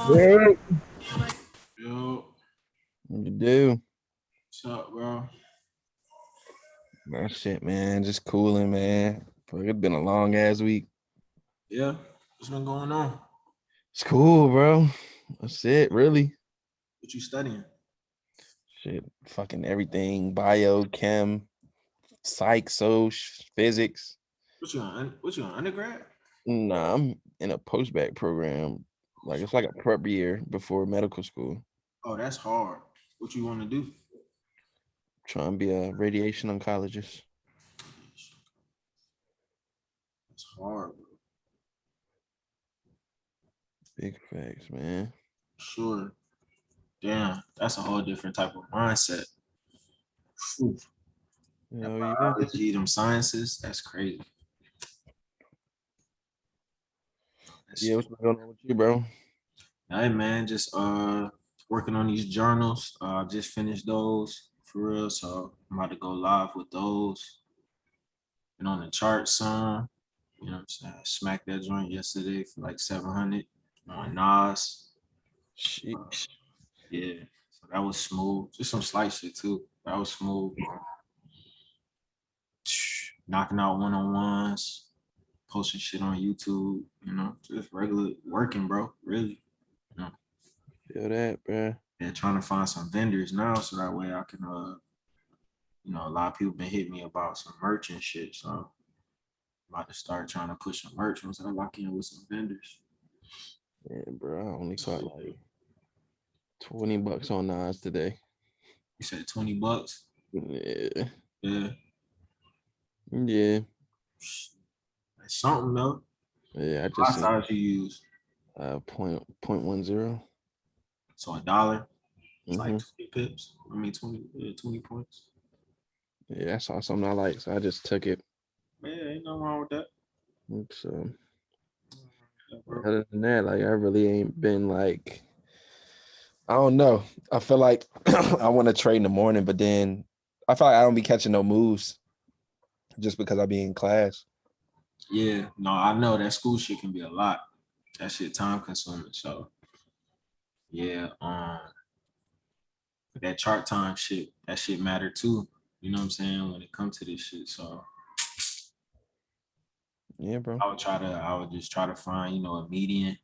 Yeah, Yo, you do. what's up, bro? That shit, man. Just cooling, man. Fuck, it's been a long ass week. Yeah, what's been going on? It's cool, bro. That's it, really. What you studying? Shit, fucking everything. Bio, chem, psych, physics. What you on undergrad? Nah, I'm in a post-bac program. Like it's like a prep year before medical school. Oh, that's hard. What you want to do? Trying to be a radiation oncologist. That's hard, bro. Big facts, man. Sure. Damn, that's a whole different type of mindset. Phew. That Hell yeah. biology, them sciences, that's crazy. That's, Yeah, what's been going on with you, bro? hey man, just working on these journals. Just finished those for real, so I'm about to go live with those. Been on the chart some. You know what I'm saying? I smacked that joint yesterday for like 700 on Nas. Uh, Sheesh. yeah, so that was smooth. Just some slight shit too. That was smooth. Knocking out one-on-ones, posting shit on YouTube, just regular working, bro. Really. You know, Feel that, bro. and trying to find some vendors now so that way I can a lot of people been hitting me about some merch and shit. So I'm about to start trying to push some merch once I lock in with some vendors. Yeah, bro. I only caught like $20 on Nas today. You said $20? Yeah. Yeah. Yeah. That's something though. Yeah. I just What seen size you use? point 10. So $1. It's like Mm-hmm. 20 pips. I mean 20 points. Yeah, I saw something I like, so I just took it. Yeah, ain't nothing wrong with that. So Yeah, bro. other than that, like I really ain't been like I don't know. I feel like I want to trade in the morning, but then I feel like I don't be catching no moves just because I be in class. Yeah, no, I know that school shit can be a lot. That shit time consuming. So yeah, that chart time shit, that shit matter too. You know what I'm saying? When it comes to this shit. So Yeah, bro. I would just try to find, a median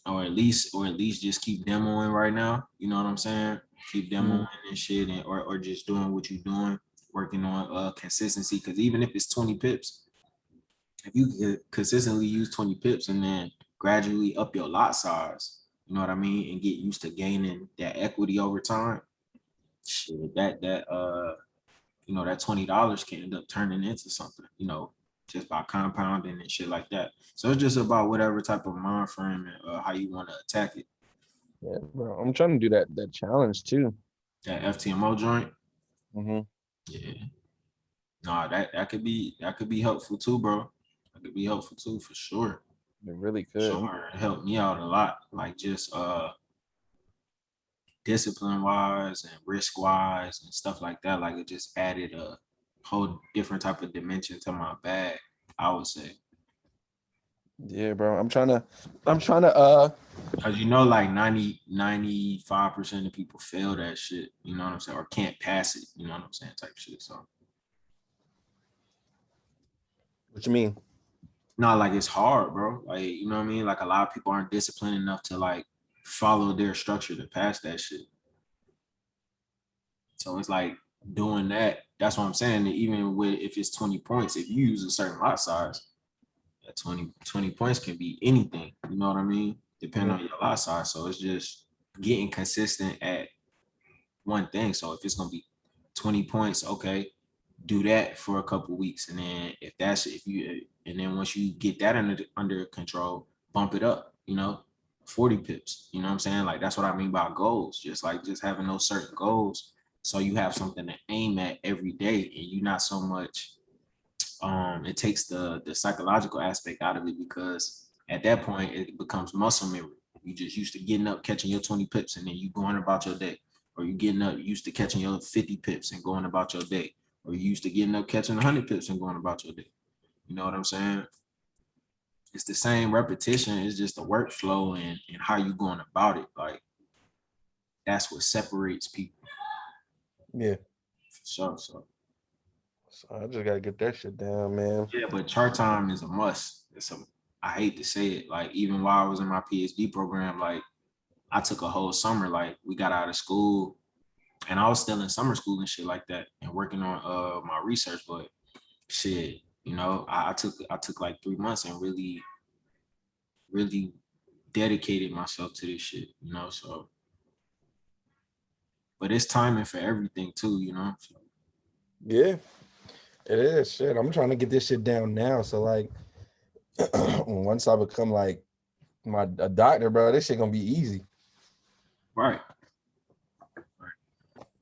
or at least just keep demoing right now. You know what I'm saying? Keep Mm. demoing and shit or just doing what you're doing, working on consistency. Cause even if it's 20 pips, if you could consistently use 20 pips and then gradually up your lot size, you know what I mean, and get used to gaining that equity over time, shit, that $20 can end up turning into something, just by compounding and shit like that. So it's just about whatever type of mind frame and how you want to attack it. Yeah, bro. I'm trying to do that challenge too. That FTMO joint, Mm-hmm. yeah, nah, that could be helpful too, bro. That could be helpful too for sure. It really could. Sure, it helped me out a lot. Like just discipline wise and risk wise and stuff like that. Like it just added a whole different type of dimension to my bag, I would say. Yeah, bro. I'm trying to Cause like 95% of people fail that shit, you know what I'm saying, or can't pass it, you know what I'm saying, type shit. So what you mean? not like it's hard, bro. Like, you know what I mean? Like a lot of people aren't disciplined enough to like follow their structure to pass that shit. So it's like doing that. That's what I'm saying. That even with if it's 20 points, if you use a certain lot size, that 20 points can be anything. You know what I mean? Depending Mhm. on your lot size. So it's just getting consistent at one thing. So if it's gonna be 20 points, okay, do that for a couple weeks. And then and then once you get that under control, bump it up, 40 pips. You know what I'm saying? Like that's what I mean by goals. Just having those certain goals. So you have something to aim at every day and you not so much it takes the psychological aspect out of it because at that point it becomes muscle memory. You just used to getting up, catching your 20 pips, and then you going about your day. or you getting up used to catching your 50 pips and going about your day, or you used to getting up catching 100 pips and going about your day. You know what I'm saying? It's the same repetition. It's just the workflow and how you going about it. Like that's what separates people. Yeah. For sure. So I just gotta get that shit down, man. yeah, but chart time is a must. I hate to say it. Like even while I was in my PhD program, like I took a whole summer. Like we got out of school, and I was still in summer school and shit like that, and working on my research. But shit, I took like 3 months and really dedicated myself to this shit. So but it's timing for everything too. So, Yeah, it is. Shit, I'm trying to get this shit down now. So like, once I become like a doctor, bro, this shit gonna be easy. right.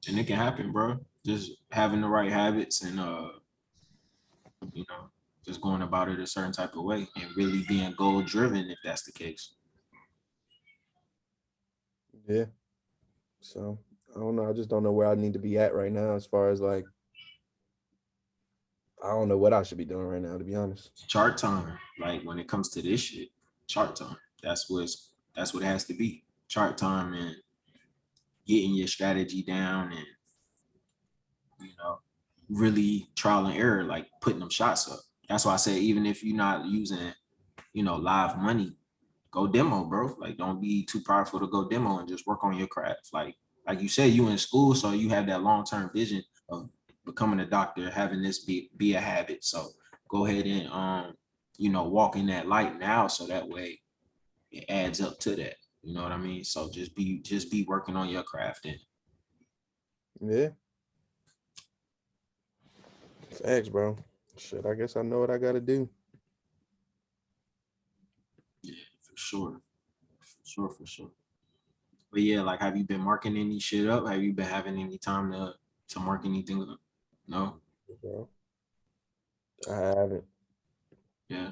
And it can happen, bro. Just having the right habits and just going about it a certain type of way and really being goal driven if that's the case. Yeah. So I don't know. I just don't know where I need to be at right now as far as like, I don't know what I should be doing right now, to be honest. Chart time, like when it comes to this shit, chart time. That's what it has to be. Chart time and getting your strategy down and really trial and error, like putting them shots up. That's why I say even if you're not using, live money, go demo, bro. Like don't be too powerful to go demo and just work on your craft. Like you said, you in school, so you have that long-term vision of becoming a doctor, having this be a habit. So go ahead and walk in that light now, so that way it adds up to that. You know what I mean? So just be working on your craft and Yeah. Thanks, bro. Shit, I guess I know what I gotta do. yeah, for sure. For sure. But yeah, like have you been marking any shit up? Have you been having any time to mark anything up? No? Bro, I haven't. Yeah.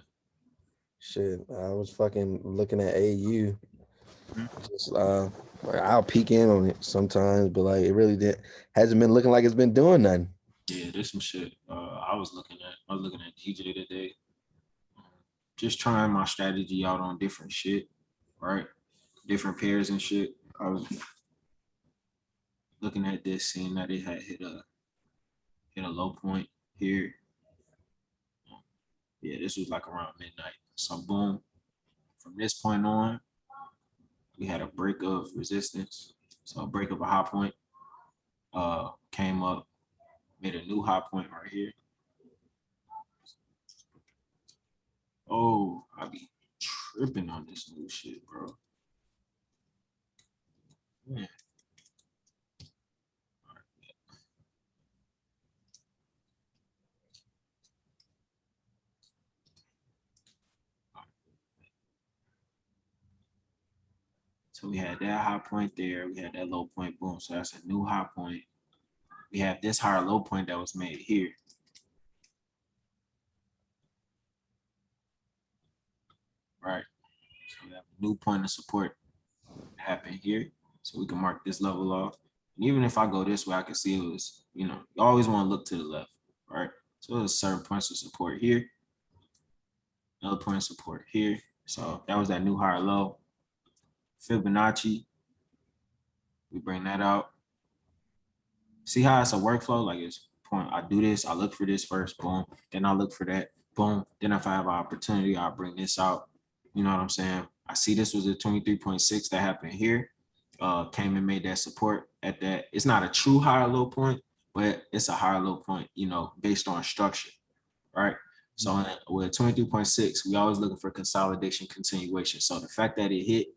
Shit, I was fucking looking at AU. Mhm. Just like I'll peek in on it sometimes, but like it really hasn't been looking like it's been doing nothing. Yeah, there's some shit. I was looking at DJ today. Just trying my strategy out on different shit, right? Different pairs and shit. I was looking at this, seeing that it had hit a low point here. Yeah, this was like around midnight. So boom, from this point on, we had a break of resistance. So a break of a high point, came up, made a new high point right here. Oh, I be tripping on this new shit, bro. Man. So we had that high point there. We had that low point, boom. So that's a new high point. We have this higher low point that was made here. Right. So we have a new point of support happen here. So we can mark this level off. And even if I go this way, I can see it was, you always want to look to the left, right? So there's certain points of support here, another point of support here. So that was that new higher low. Fibonacci, we bring that out. See how it's a workflow? Like it's point, I do this, I look for this first, boom. Then I look for that, boom. Then if I have an opportunity, I'll bring this out. You know what I'm saying? I see this was a 23.6 that happened here. Came and made that support at that. It's not a true higher low point, but it's a higher low point, based on structure, right? So with 23.6, we always looking for consolidation continuation. So the fact that it hit,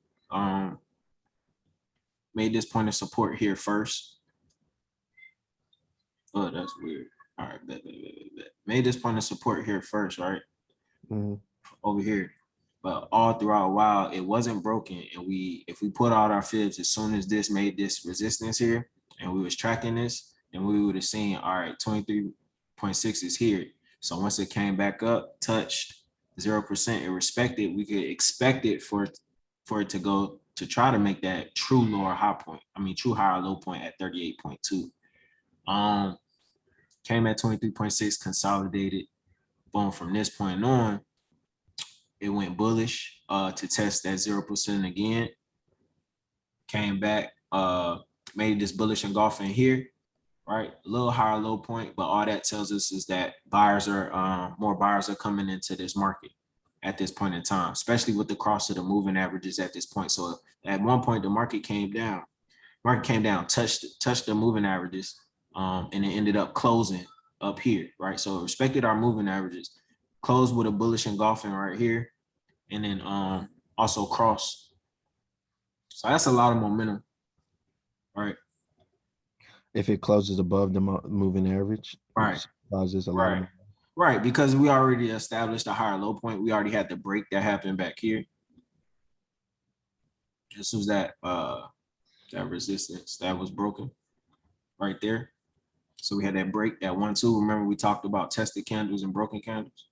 made this point of support here first. Oh, that's weird. All right, bet. Made this point of support here first, right? Mm-hmm. Over here. But all throughout a while, it wasn't broken. And if we put out our fibs, as soon as this made this resistance here, and we was tracking this, then we would have seen, all right, 23.6 is here. So once it came back up, touched 0%, it respected, we could expect it for it to go to try to make that true lower high point. I mean, true higher low point at 38.2. Came at 23.6, consolidated. Boom, from this point on, it went bullish to test that 0% again. Came back, made this bullish engulfing here, right? A little higher low point, but all that tells us is that more buyers are coming into this market at this point in time, especially with the cross of the moving averages at this point. So at one point, the market came down, touched the moving averages, and it ended up closing up here, right? So it respected our moving averages, closed with a bullish engulfing right here, and then also crossed. So that's a lot of momentum, right? If it closes above the moving average, Right. causes a lot of. Right, because we already established a higher low point. We already had the break that happened back here. This was that resistance that was broken right there. So we had that break, that 1-2. Remember, we talked about tested candles and broken candles.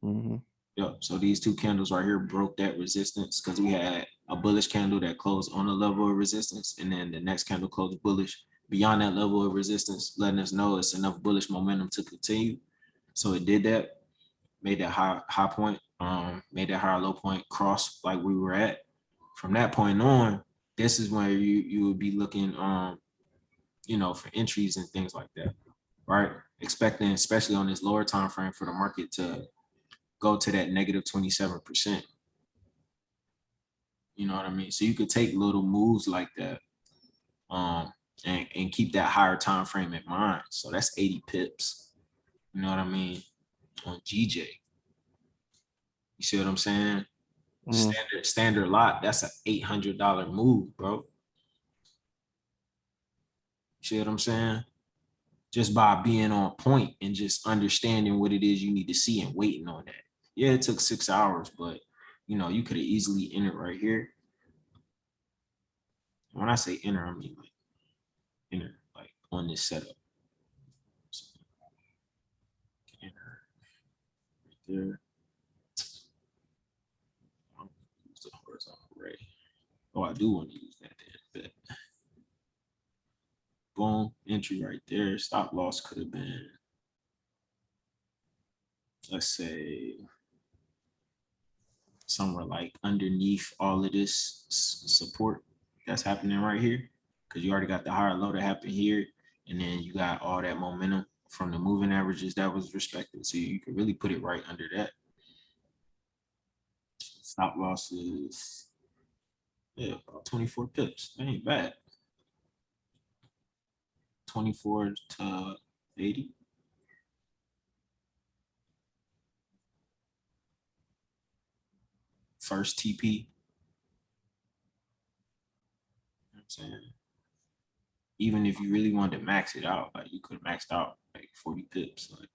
Mm-hmm. Yep. So these two candles right here broke that resistance because we had a bullish candle that closed on the level of resistance, and then the next candle closed bullish beyond that level of resistance, letting us know it's enough bullish momentum to continue. So it did that, made that high point, made that higher low point cross like we were at. From that point on, this is where you would be looking, for entries and things like that, right? Expecting, especially on this lower time frame, for the market to go to that negative 27%. You know what I mean? So you could take little moves like that, and keep that higher time frame in mind. So that's 80 pips. You know what I mean? On GJ. You see what I'm saying? Standard lot, that's an $800 move, bro. You see what I'm saying? Just by being on point and just understanding what it is you need to see and waiting on that. Yeah, it took 6 hours, but you could have easily entered right here. When I say enter, I mean like enter, like on this setup. So, enter right there. I'll use the horizontal ray. Oh, I do want to use that then, but boom, entry right there. Stop loss could have been, let's say, somewhere like underneath all of this support that's happening right here, because you already got the higher low that happened here, and then you got all that momentum from the moving averages that was respected. So you can really put it right under that. Stop losses, yeah, about 24 pips. That ain't bad. 24 to 80. First TP. You know what I'm saying? Even if you really wanted to max it out, like you could have maxed out like 40 pips, like,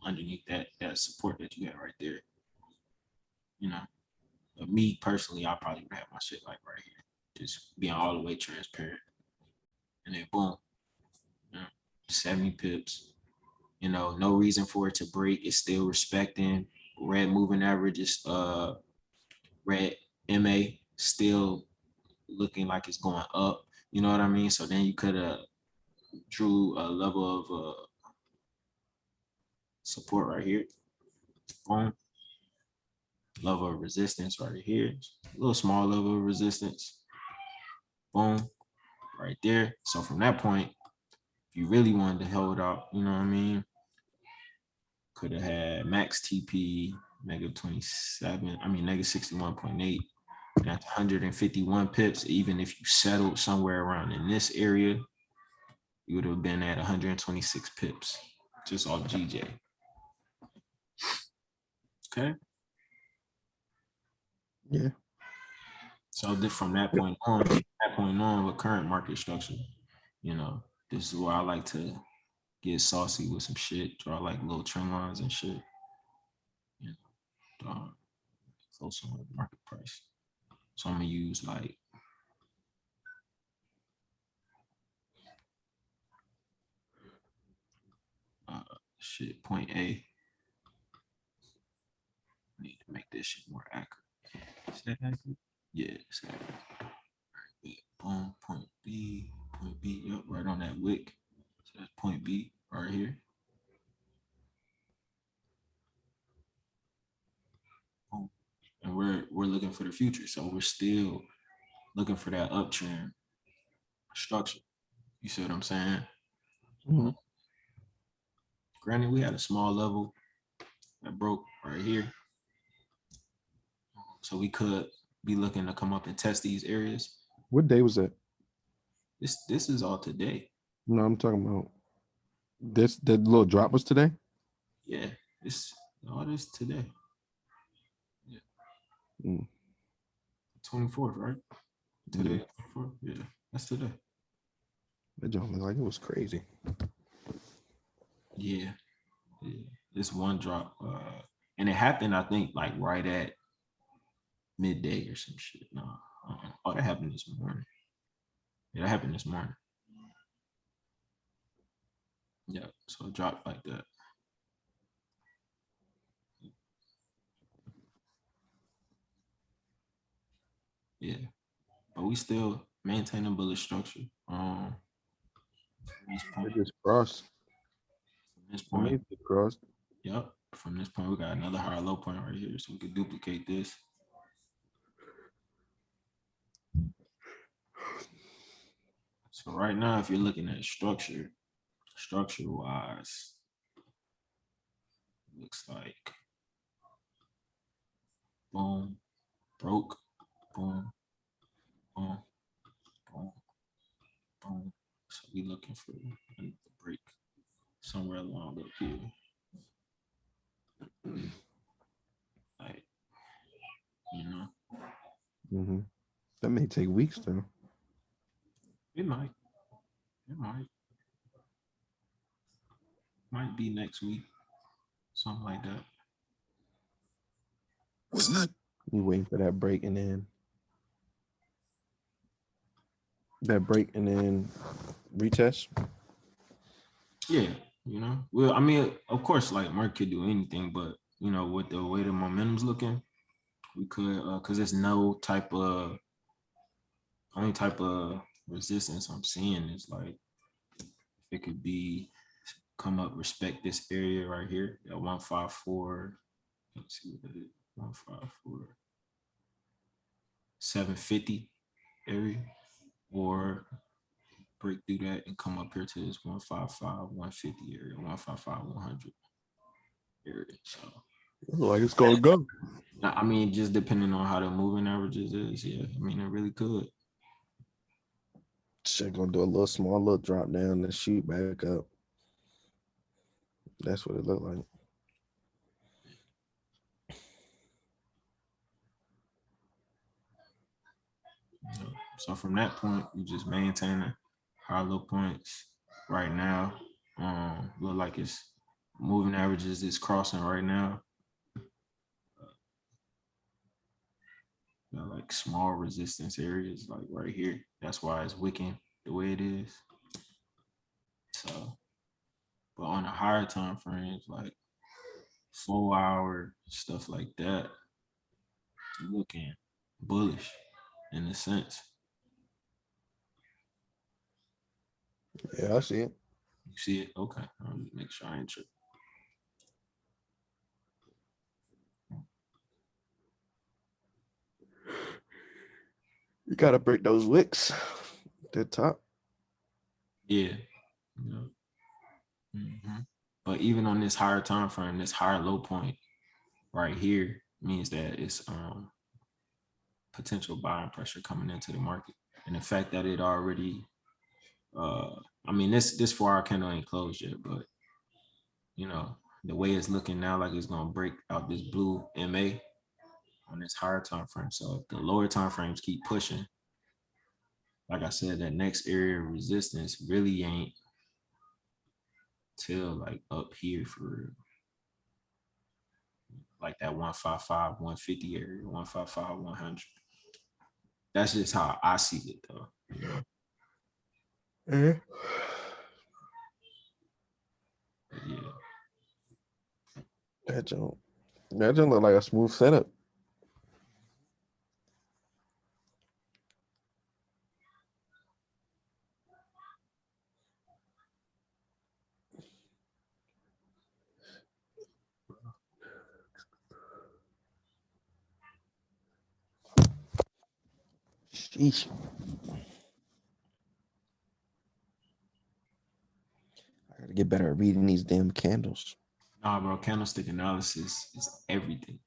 underneath that support that you got right there. But me personally, I probably would have my shit like right here, just being all the way transparent. And then boom, 70 pips. No reason for it to break. It's still respecting. Red moving average is red MA still looking like it's going up. You know what I mean? So then you could have drew a level of support right here. Boom. Level of resistance right here. A little small level of resistance. Boom. Right there. So from that point, if you really wanted to hold out, you know what I mean? Could have had max TP, negative 27, negative 61.8. That's 151 pips. Even if you settled somewhere around in this area, you would have been at 126 pips just off GJ. Okay. Yeah. So from that point on, with current market structure, this is where I like to get saucy with some shit, draw like little trend lines and shit. Close on the market price. So I'm gonna use like point A. Need to make this shit more accurate. Is that accurate? Yeah, it's accurate. Boom, point B, yep, right on that wick. So that's point B right here. Boom. And we're looking for the future. So we're still looking for that uptrend structure. You see what I'm saying? Mm-hmm. Granted, we had a small level that broke right here. So we could be looking to come up and test these areas. What day was that? This is all today. No, I'm talking about this. That little drop was today. Yeah, this all this today. Yeah. 24th, right? Today, 24th. Yeah, that's today. That joke looked like it was crazy. Yeah. This one drop, and it happened, I think, like right at midday or some shit. No, oh, that happened this morning. Yeah, that happened this morning. Yeah, so it dropped like that. Yeah, but we still maintaining bullish structure. From this They point, just crossed. from this I mean, point, it crossed. yep. From this point, we got another higher low point right here, so we could duplicate this. So right now, if you're looking at structure wise, looks like boom, broke, boom, boom, boom, boom. So we looking for another break somewhere along up here. Like, you know, Mm-hmm. That may take weeks though. it might. It might be next week. Something like that. Wasn't it? You waiting for that break and then retest. Yeah, you know. Well, I mean, of course, like Mark could do anything, but you know, with the way the momentum's looking, we could because there's no type of only type of resistance I'm seeing is like if it could be come up, respect this area right here at 154. Let's see what that is. 154. 750 area, or break through that and come up here to this 155, 150 area, 155, 100 area. So Like it's gonna go. I mean, just depending on how the moving averages is, yeah. I mean, it really could. Shit gonna do a little small little drop down and shoot back up. That's what it looked like. So from that point, you just maintaining high low points right now. Look like it's moving averages is crossing right now. Like small resistance areas, like right here. That's why it's wicking the way it is. So, but on the higher time frames, like 4 hour stuff like that, you're looking bullish in a sense. Yeah, I see it. You see it? Okay. I'll just make sure I ain't tripping. You gotta break those wicks. The top. Yeah. Mm-hmm. But even on this higher time frame, this higher low point right here means that it's potential buying pressure coming into the market. And the fact that it already I mean this 4 hour candle ain't closed yet, but you know, the way it's looking now, like it's gonna break out this blue MA on this higher time frame. So if the lower time frames keep pushing, like I said, that next area of resistance really ain't till like up here for like that 155, 150 area, 155, 100. That's just how I see it though. You know? Yeah. Yeah. That don't look like a smooth setup. Sheesh. I gotta get better at reading these damn candles. Nah, bro, candlestick analysis is everything.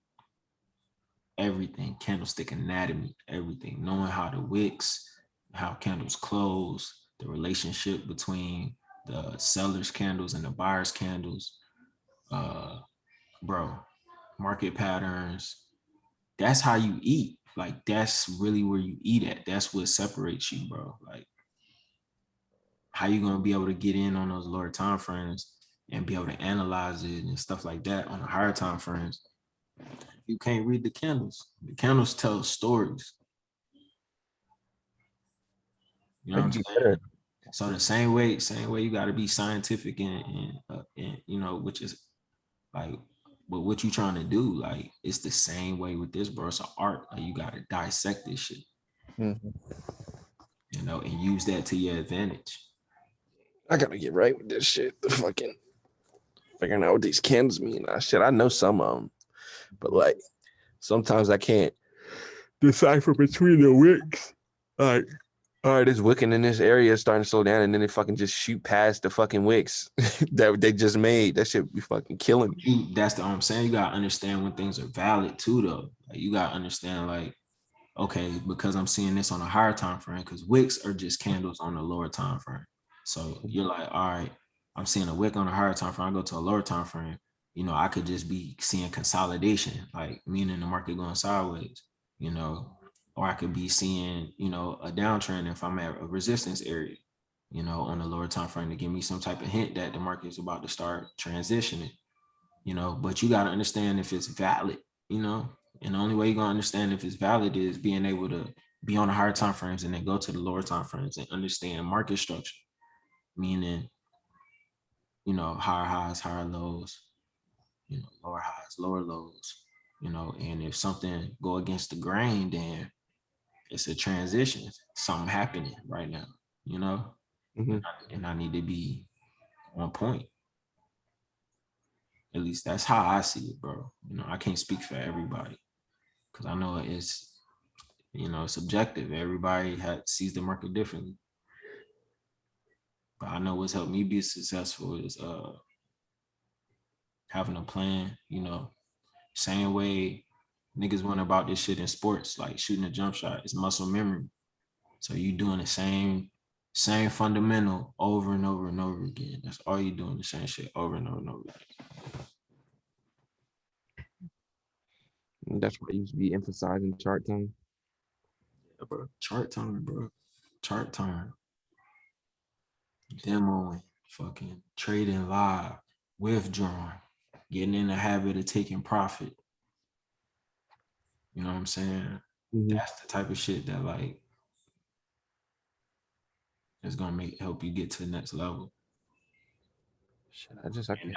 Everything. Candlestick anatomy, everything. Knowing how the wicks, how candles close, the relationship between the seller's candles and the buyer's candles. Bro, market patterns. That's how you eat. Like, that's really where you eat at. That's what separates you, bro. Like, how you gonna be able to get in on those lower time frames and be able to analyze it and stuff like that on the higher time frames? You can't read the candles. The candles tell stories. You know I what I'm can get saying? better. So the same way you got to be scientific and you know, which is like, but what you trying to do? Like, it's the same way with this, bro. It's an art. Like, you got to dissect this shit, Mhm. you know, and use that to your advantage. I gotta get right with this shit. The fucking figuring out what these candles mean. Shit, I know some of them, but like sometimes I can't decipher between the wicks. Like, all right, it's wicking in this area starting to slow down, and then they fucking just shoot past the fucking wicks that they just made. That shit be fucking killing me. That's the I'm saying. You gotta understand when things are valid too, though. Like, you gotta understand, like, okay, because I'm seeing this on a higher time frame, because wicks are just candles on a lower time frame. So you're like, all right, I'm seeing a wick on a higher time frame. I go to a lower time frame. You know, I could just be seeing consolidation, like meaning the market going sideways. You know, or I could be seeing, you know, a downtrend if I'm at a resistance area. You know, on a lower time frame to give me some type of hint that the market is about to start transitioning. You know, but you got to understand if it's valid. You know, and the only way you're gonna understand if it's valid is being able to be on the higher time frames and then go to the lower time frames and understand market structure, meaning, you know, higher highs, higher lows, you know, lower highs, lower lows, you know, and if something go against the grain, then it's a transition, something happening right now, you know, Mm-hmm. and I need to be on point. At least that's how I see it, bro. You know, I can't speak for everybody because I know it's, you know, subjective. Everybody sees the market differently. But I know what's helped me be successful is having a plan, you know, same way niggas went about this shit in sports, like shooting a jump shot. It's muscle memory. So you doing the same fundamental over and over and over again. That's all you doing, the same shit over and over and over again. That's what I used to be emphasizing chart time. Yeah, bro. Chart time, bro. Chart time. Demoing, fucking trading live, withdrawing, getting in the habit of taking profit. You know what I'm saying? Mm-hmm. That's the type of shit that, like, is gonna help you get to the next level. Shit, I And can't.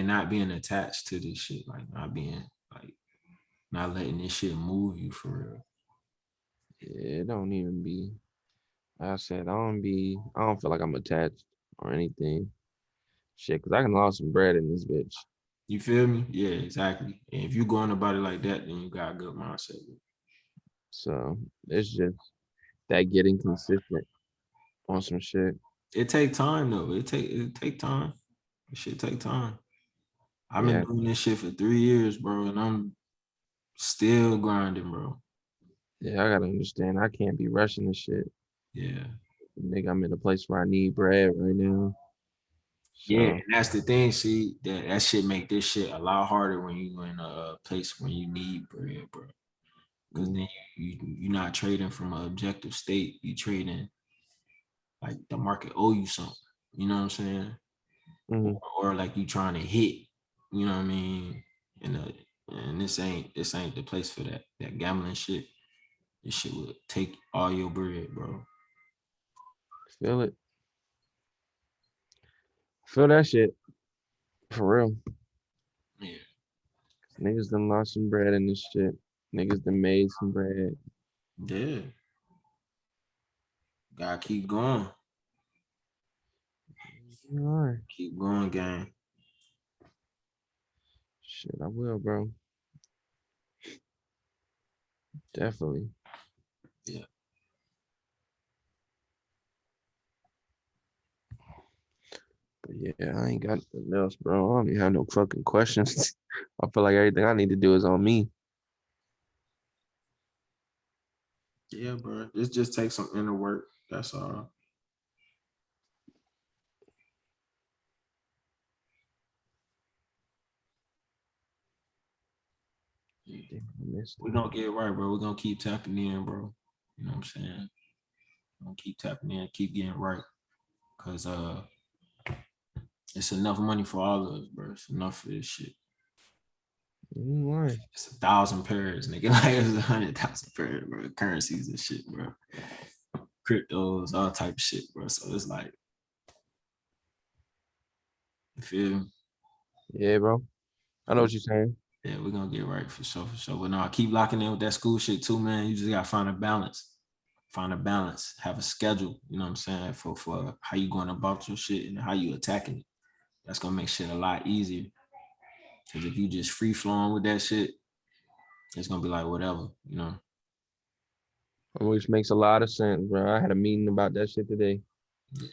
not being attached to this shit. Like, not being like, not letting this shit move you for real. Yeah, it don't even be. Like I said, I don't feel like I'm attached or anything. Shit, cause I can lose some bread in this bitch. You feel me? Yeah, exactly. And if you going about it like that, then you got a good mindset. So it's just that getting consistent on some shit. It take time though. It take time. It should take time. I've been Yeah, doing this shit for 3 years, bro, and I'm still grinding, bro. yeah, I gotta understand. I can't be rushing this shit. Yeah. Nigga, I'm in a place where I need bread right now. Yeah, So and that's the thing. See, that shit make this shit a lot harder when you in a place when you need bread, bro. Because then mm, you're not trading from an objective state. You trading like the market owe you something. You know what I'm saying? mm, Or like you trying to hit. You know what I mean? And this ain't the place for that. That gambling shit. This shit would take all your bread, bro. feel it. Feel that shit for real. Yeah. Niggas done lost some bread in this shit. Niggas done made some bread. Yeah. Gotta keep going. You are. Keep going, gang. Shit, I will, bro. Definitely. Yeah. But yeah, I ain't got nothing else, bro. I don't even have no fucking questions. I feel like everything I need to do is on me. Yeah, bro. It just takes some inner work. That's all. Damn, I missed We're it. gonna get it right, bro. We're gonna keep tapping in, bro. You know what I'm saying? We're gonna keep tapping in, keep getting right. Cause it's enough money for all of us, bro. It's enough for this shit. You ain't lying. It's 1,000 pairs, nigga. Like it's 100,000 pairs, bro. Currencies and shit, bro. Cryptos, all type of shit, bro. So it's like, you feel me? Yeah, bro. I know what you're saying. Yeah, we're gonna get right for sure, for sure. But no, I keep locking in with that school shit too, man. You just gotta find a balance. Find a balance. Have a schedule, you know what I'm saying, for how you going about your shit and how you attacking it. That's gonna make shit a lot easier. Cause if you just free flowing with that shit, it's gonna be like whatever, you know. Which makes a lot of sense, bro. I had a meeting about that shit today. Yeah.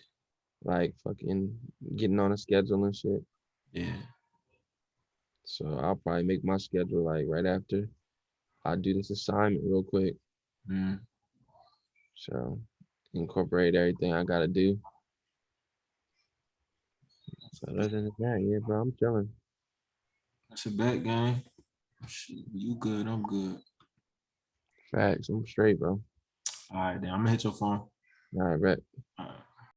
Like fucking getting on a schedule and shit. Yeah. So I'll probably make my schedule like right after I do this assignment real quick. Mm. So incorporate everything I gotta do. So other than that, yeah, bro, I'm chilling. That's a bet, gang. Shit, you good, I'm good. Facts, I'm straight, bro. All right, then I'm gonna hit your phone. All right, bet. All right.